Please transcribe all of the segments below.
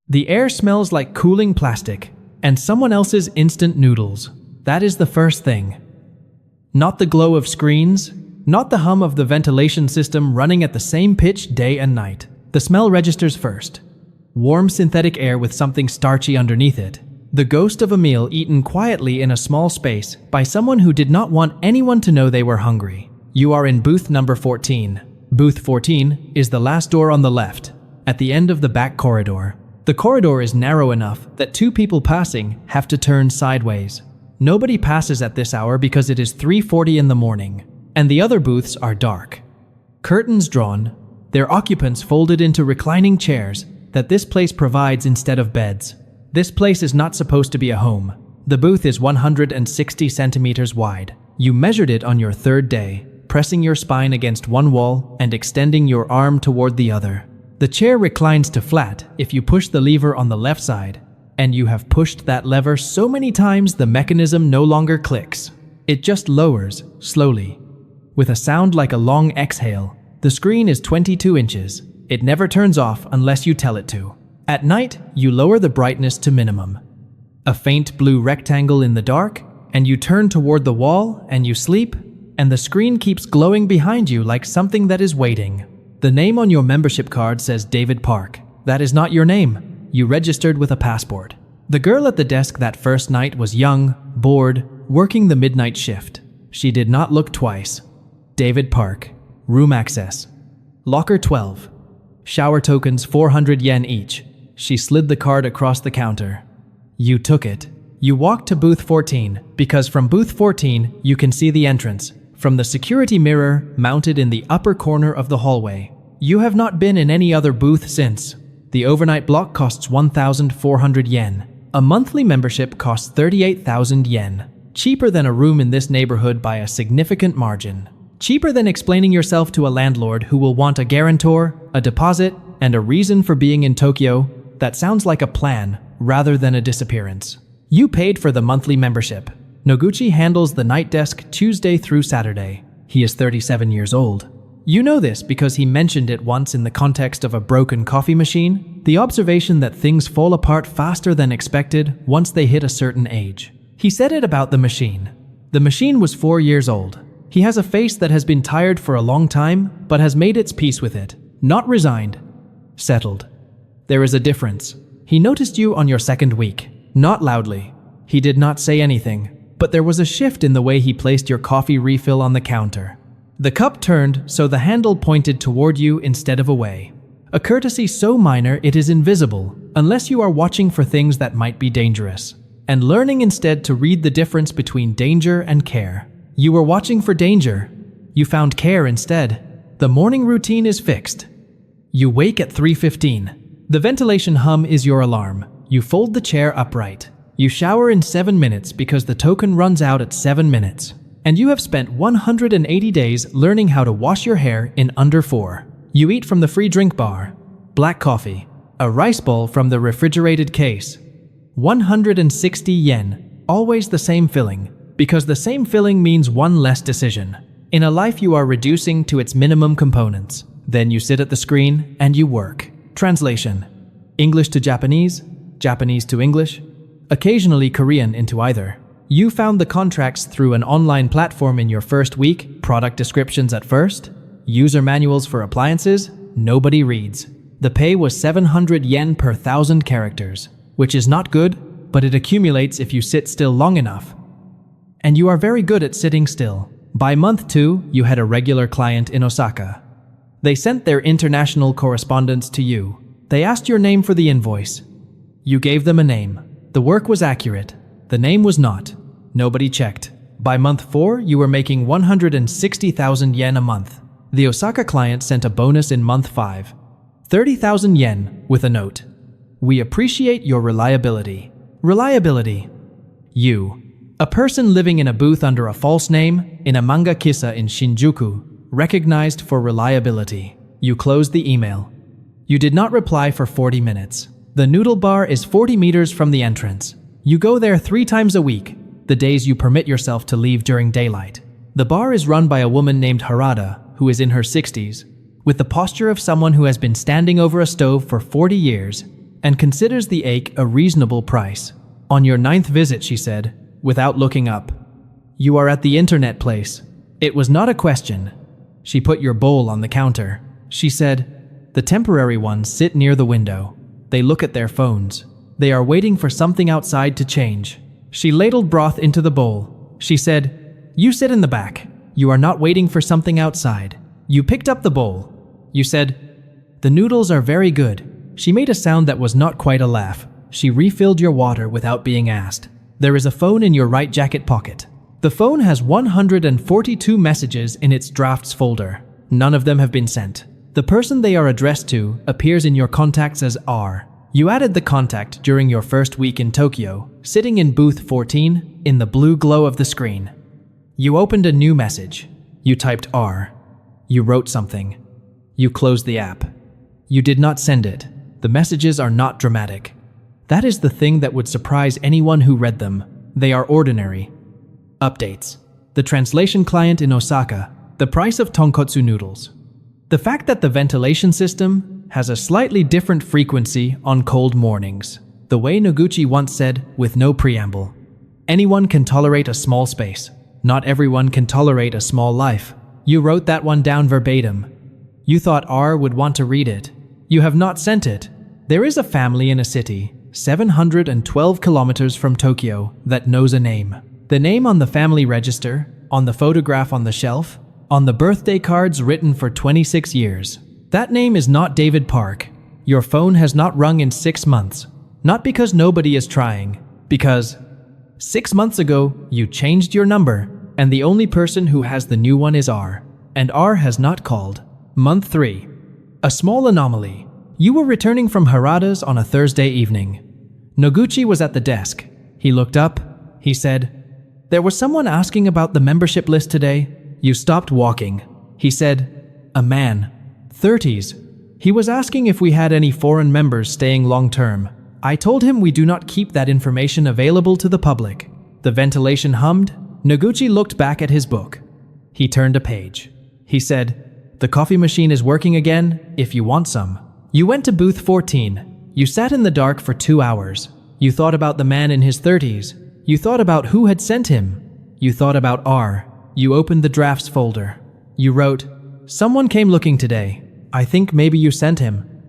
The air smells like cooling plastic and someone else's instant noodles. That is the first thing. Not the glow of screens, not the hum of the ventilation system running at the same pitch day and night. The smell registers first. Warm synthetic air with something starchy underneath it. The ghost of a meal eaten quietly in a small space by someone who did not want anyone to know they were hungry. You are in booth number 14. Booth 14 is the last door on the left, at the end of the back corridor. The corridor is narrow enough that two people passing have to turn sideways. Nobody passes at this hour because it is 3:40 in the morning, and the other booths are dark. Curtains drawn, their occupants folded into reclining chairs that this place provides instead of beds. This place is not supposed to be a home. The booth is 160 centimeters wide. You measured it on your third day, pressing your spine against one wall and extending your arm toward the other. The chair reclines to flat if you push the lever on the left side, and you have pushed that lever so many times the mechanism no longer clicks. It just lowers, slowly. With a sound like a long exhale, the screen is 22 inches. It never turns off unless you tell it to. At night, you lower the brightness to minimum. A faint blue rectangle in the dark, and you turn toward the wall and you sleep, and the screen keeps glowing behind you like something that is waiting. The name on your membership card says David Park. That is not your name. You registered with a passport. The girl at the desk that first night was young, bored, working the midnight shift. She did not look twice. David Park. Room access. Locker 12. Shower tokens 400 yen each. She slid the card across the counter. You took it. You walked to booth 14, because from booth 14 you can see the entrance, from the security mirror mounted in the upper corner of the hallway. You have not been in any other booth since. The overnight block costs 1,400 yen. A monthly membership costs 38,000 yen. Cheaper than a room in this neighborhood by a significant margin. Cheaper than explaining yourself to a landlord who will want a guarantor, a deposit, and a reason for being in Tokyo. That sounds like a plan rather than a disappearance. You paid for the monthly membership. Noguchi handles the night desk Tuesday through Saturday. He is 37 years old. You know this because he mentioned it once in the context of a broken coffee machine, the observation that things fall apart faster than expected once they hit a certain age. He said it about the machine. The machine was 4 years old. He has a face that has been tired for a long time, but has made its peace with it. Not resigned. Settled. There is a difference. He noticed you on your second week. Not loudly. He did not say anything, but there was a shift in the way he placed your coffee refill on the counter. The cup turned so the handle pointed toward you instead of away. A courtesy so minor it is invisible, unless you are watching for things that might be dangerous, and learning instead to read the difference between danger and care. You were watching for danger. You found care instead. The morning routine is fixed. You wake at 3:15. The ventilation hum is your alarm. You fold the chair upright. You shower in 7 minutes because the token runs out at 7 minutes. And you have spent 180 days learning how to wash your hair in under 4. You eat from the free drink bar. Black coffee. A rice bowl from the refrigerated case. 160 yen. Always the same filling. Because the same filling means one less decision. In a life you are reducing to its minimum components. Then you sit at the screen and you work. Translation. English to Japanese, Japanese to English, occasionally Korean into either. You found the contracts through an online platform in your first week, product descriptions at first, user manuals for appliances, nobody reads. The pay was 700 yen per 1,000 characters, which is not good, but it accumulates if you sit still long enough. And you are very good at sitting still. By month 2, you had a regular client in Osaka. They sent their international correspondence to you. They asked your name for the invoice. You gave them a name. The work was accurate. The name was not. Nobody checked. By month 4, you were making 160,000 yen a month. The Osaka client sent a bonus in month 5. 30,000 yen with a note. We appreciate your reliability. Reliability. You. A person living in a booth under a false name in a manga kissa in Shinjuku, recognized for reliability. You closed the email. You did not reply for 40 minutes. The noodle bar is 40 meters from the entrance. You go there 3 times a week, the days you permit yourself to leave during daylight. The bar is run by a woman named Harada, who is in her 60s, with the posture of someone who has been standing over a stove for 40 years and considers the ache a reasonable price. On your 9th visit, she said, without looking up. You are at the internet place. It was not a question. She put your bowl on the counter. She said, the temporary ones sit near the window. They look at their phones. They are waiting for something outside to change. She ladled broth into the bowl. She said, you sit in the back. You are not waiting for something outside. You picked up the bowl. You said, the noodles are very good. She made a sound that was not quite a laugh. She refilled your water without being asked. There is a phone in your right jacket pocket. The phone has 142 messages in its drafts folder. None of them have been sent. The person they are addressed to appears in your contacts as R. You added the contact during your first week in Tokyo, sitting in booth 14 in the blue glow of the screen. You opened a new message. You typed R. You wrote something. You closed the app. You did not send it. The messages are not dramatic. That is the thing that would surprise anyone who read them. They are ordinary. Updates. The translation client in Osaka. The price of tonkotsu noodles. The fact that the ventilation system has a slightly different frequency on cold mornings. The way Noguchi once said, with no preamble. Anyone can tolerate a small space. Not everyone can tolerate a small life. You wrote that one down verbatim. You thought R would want to read it. You have not sent it. There is a family in a city, 712 kilometers from Tokyo, that knows a name. The name on the family register, on the photograph on the shelf, on the birthday cards written for 26 years. That name is not David Park. Your phone has not rung in 6 months. Not because nobody is trying, because 6 months ago, you changed your number, and the only person who has the new one is R. And R has not called. Month 3. A small anomaly. You were returning from Harada's on a Thursday evening. Noguchi was at the desk. He looked up. He said, there was someone asking about the membership list today. You stopped walking. He said, a man, 30s. He was asking if we had any foreign members staying long-term. I told him we do not keep that information available to the public. The ventilation hummed. Noguchi looked back at his book. He turned a page. He said, the coffee machine is working again, if you want some. You went to booth 14. You sat in the dark for 2 hours. You thought about the man in his 30s. You thought about who had sent him. You thought about R. You opened the drafts folder. You wrote, someone came looking today. I think maybe you sent him.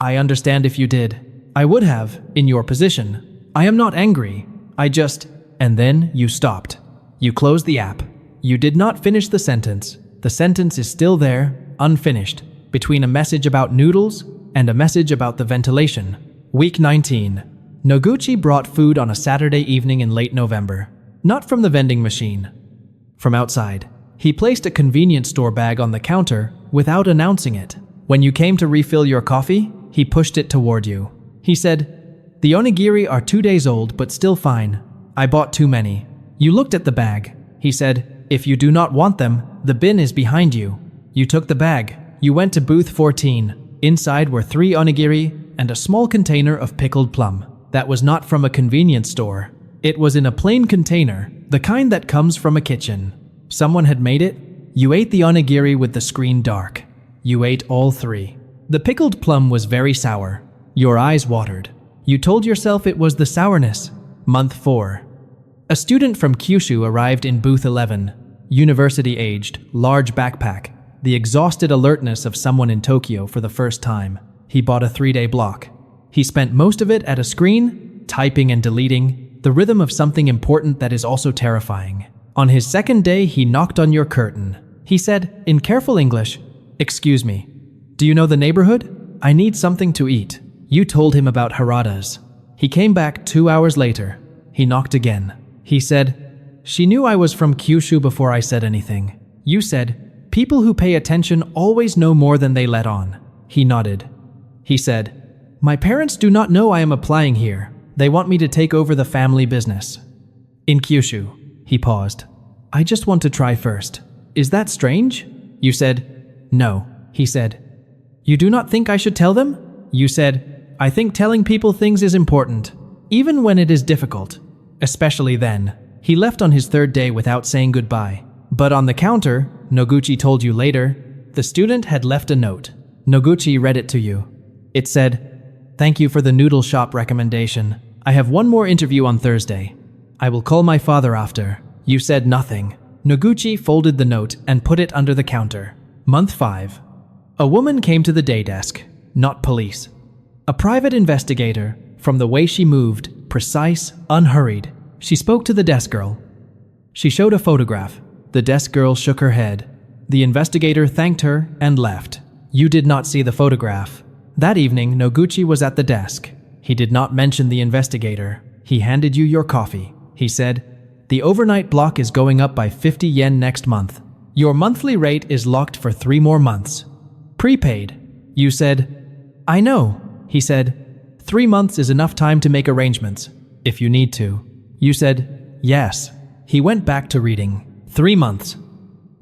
I understand if you did. I would have, in your position. I am not angry. I just... And then you stopped. You closed the app. You did not finish the sentence. The sentence is still there, unfinished, between a message about noodles and a message about the ventilation. Week 19. Noguchi brought food on a Saturday evening in late November. Not from the vending machine. From outside. He placed a convenience store bag on the counter without announcing it. When you came to refill your coffee, he pushed it toward you. He said, the onigiri are 2 days old but still fine. I bought too many. You looked at the bag. He said, if you do not want them, the bin is behind you. You took the bag. You went to booth 14. Inside were 3 onigiri and a small container of pickled plum. That was not from a convenience store. It was in a plain container, the kind that comes from a kitchen. Someone had made it. You ate the onigiri with the screen dark. You ate all 3. The pickled plum was very sour. Your eyes watered. You told yourself it was the sourness. Month 4. A student from Kyushu arrived in booth 11. University-aged, large backpack. The exhausted alertness of someone in Tokyo for the first time. He bought a 3-day block. He spent most of it at a screen, typing and deleting, the rhythm of something important that is also terrifying. On his second day, he knocked on your curtain. He said, in careful English, excuse me, do you know the neighborhood? I need something to eat. You told him about Harada's. He came back 2 hours later. He knocked again. He said, she knew I was from Kyushu before I said anything. You said, people who pay attention always know more than they let on. He nodded. He said, my parents do not know I am applying here. They want me to take over the family business. In Kyushu. He paused. I just want to try first. Is that strange? You said, no. He said, you do not think I should tell them? You said, I think telling people things is important, even when it is difficult. Especially then. He left on his 3rd day without saying goodbye. But on the counter, Noguchi told you later, the student had left a note. Noguchi read it to you. It said, Thank you for the noodle shop recommendation. I have one more interview on Thursday. I will call my father after. You said nothing. Noguchi folded the note and put it under the counter. Month 5. A woman came to the day desk, not police. A private investigator, from the way she moved, precise, unhurried. She spoke to the desk girl. She showed a photograph. The desk girl shook her head. The investigator thanked her and left. You did not see the photograph. That evening, Noguchi was at the desk. He did not mention the investigator. He handed you your coffee. He said, "The overnight block is going up by 50 yen next month. Your monthly rate is locked for 3 more months. Prepaid." You said, "I know." He said, "3 months is enough time to make arrangements, if you need to." You said, "Yes." He went back to reading. 3 months.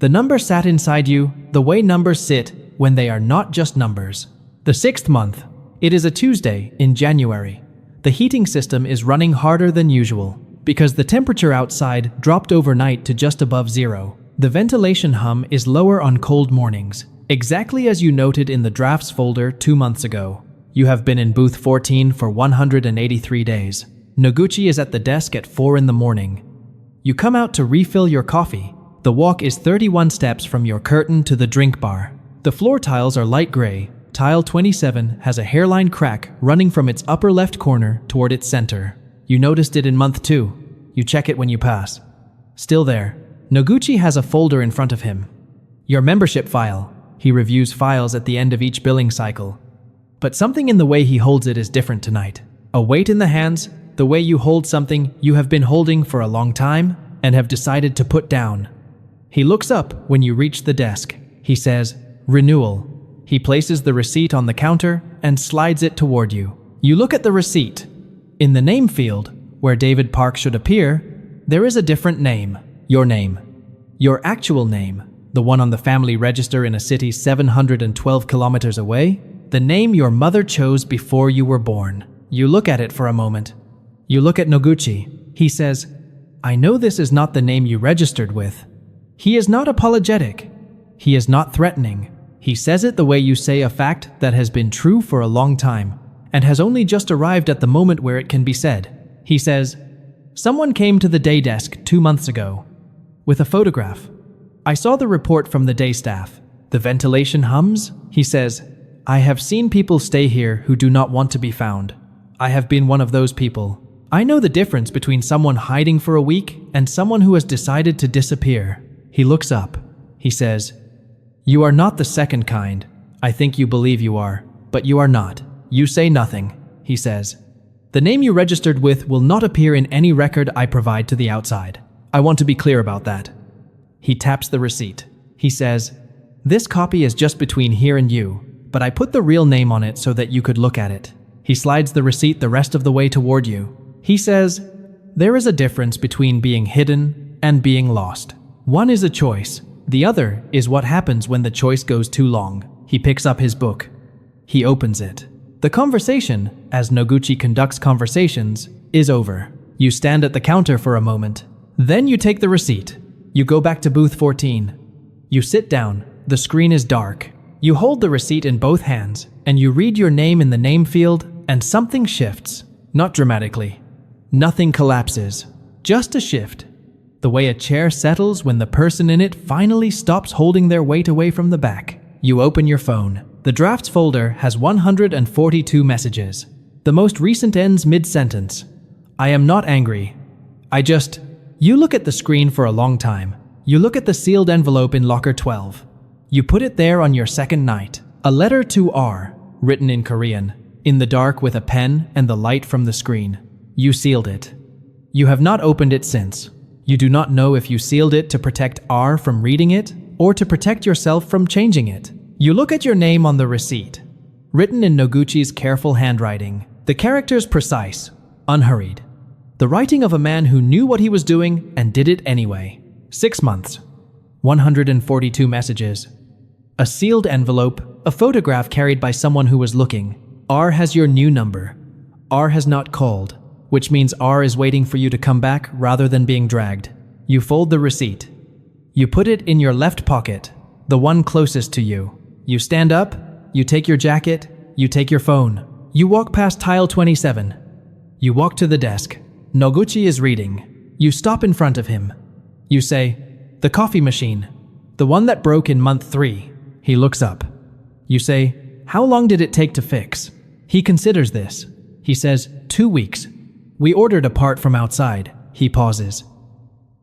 The number sat inside you the way numbers sit when they are not just numbers. The 6th month. It is a Tuesday in January. The heating system is running harder than usual because the temperature outside dropped overnight to just above 0. The ventilation hum is lower on cold mornings, exactly as you noted in the drafts folder 2 months ago. You have been in booth 14 for 183 days. Noguchi is at the desk at 4 in the morning. You come out to refill your coffee. The walk is 31 steps from your curtain to the drink bar. The floor tiles are light gray. Tile 27 has a hairline crack running from its upper left corner toward its center. You noticed it in month 2. You check it when you pass. Still there. Noguchi has a folder in front of him. Your membership file. He reviews files at the end of each billing cycle. But something in the way he holds it is different tonight. A weight in the hands, the way you hold something you have been holding for a long time and have decided to put down. He looks up when you reach the desk. He says, "Renewal." He places the receipt on the counter and slides it toward you. You look at the receipt. In the name field, where David Park should appear, there is a different name. Your name. Your actual name. The one on the family register in a city 712 kilometers away. The name your mother chose before you were born. You look at it for a moment. You look at Noguchi. He says, "I know this is not the name you registered with." He is not apologetic. He is not threatening. He says it the way you say a fact that has been true for a long time and has only just arrived at the moment where it can be said. He says, "Someone came to the day desk 2 months ago with a photograph. I saw the report from the day staff. The ventilation hums?" He says, "I have seen people stay here who do not want to be found. I have been one of those people. I know the difference between someone hiding for a week and someone who has decided to disappear." He looks up. He says, "You are not the second kind. I think you believe you are, but you are not." You say nothing. He says, "The name you registered with will not appear in any record I provide to the outside. I want to be clear about that." He taps the receipt. He says, "This copy is just between here and you, but I put the real name on it so that you could look at it." He slides the receipt the rest of the way toward you. He says, "There is a difference between being hidden and being lost. One is a choice. The other is what happens when the choice goes too long." He picks up his book. He opens it. The conversation, as Noguchi conducts conversations, is over. You stand at the counter for a moment. Then you take the receipt. You go back to booth 14. You sit down. The screen is dark. You hold the receipt in both hands, and you read your name in the name field, and something shifts. Not dramatically. Nothing collapses. Just a shift. The way a chair settles when the person in it finally stops holding their weight away from the back. You open your phone. The drafts folder has 142 messages. The most recent ends mid-sentence. "I am not angry. I just..." You look at the screen for a long time. You look at the sealed envelope in locker 12. You put it there on your second night. A letter to R, written in Korean, in the dark with a pen and the light from the screen. You sealed it. You have not opened it since. You do not know if you sealed it to protect R from reading it or to protect yourself from changing it. You look at your name on the receipt, written in Noguchi's careful handwriting. The characters precise, unhurried. The writing of a man who knew what he was doing and did it anyway. 6 months. 142 messages. A sealed envelope, a photograph carried by someone who was looking. R has your new number. R has not called, which means R is waiting for you to come back rather than being dragged. You fold the receipt. You put it in your left pocket, the one closest to you. You stand up, you take your jacket, you take your phone. You walk past tile 27. You walk to the desk. Noguchi is reading. You stop in front of him. You say, "The coffee machine. The one that broke in month 3. He looks up. You say, "How long did it take to fix?" He considers this. He says, 2 weeks. "We ordered a part from outside." He pauses.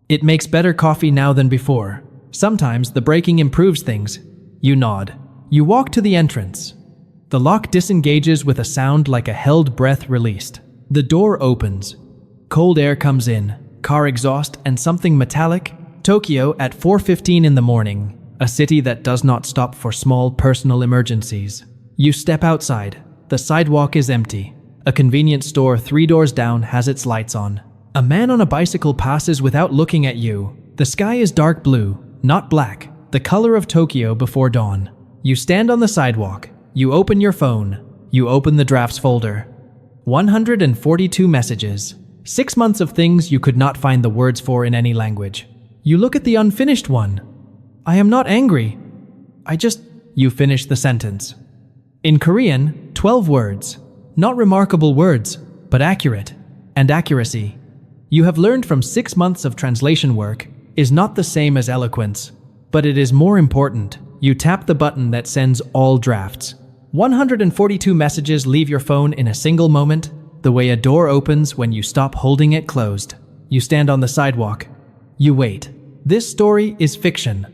"It makes better coffee now than before. Sometimes the breaking improves things." You nod. You walk to the entrance. The lock disengages with a sound like a held breath released. The door opens. Cold air comes in, car exhaust and something metallic. Tokyo at 4:15 in the morning, a city that does not stop for small personal emergencies. You step outside. The sidewalk is empty. A convenience store 3 doors down has its lights on. A man on a bicycle passes without looking at you. The sky is dark blue, not black, the color of Tokyo before dawn. You stand on the sidewalk. You open your phone. You open the drafts folder. 142 messages. 6 months of things you could not find the words for in any language. You look at the unfinished one. "I am not angry. You finish the sentence. In Korean, 12 words. Not remarkable words, but accurate. And accuracy, you have learned from 6 months of translation work, is not the same as eloquence. But it is more important. You tap the button that sends all drafts. 142 messages leave your phone in a single moment, the way a door opens when you stop holding it closed. You stand on the sidewalk. You wait. This story is fiction.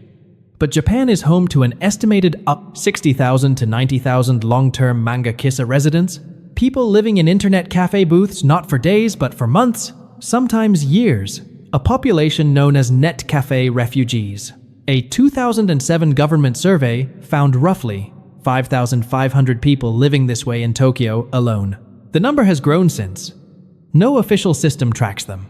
But Japan is home to an estimated 60,000 to 90,000 long-term manga kissa residents, people living in internet cafe booths not for days but for months, sometimes years, a population known as net cafe refugees. A 2007 government survey found roughly 5,500 people living this way in Tokyo alone. The number has grown since. No official system tracks them.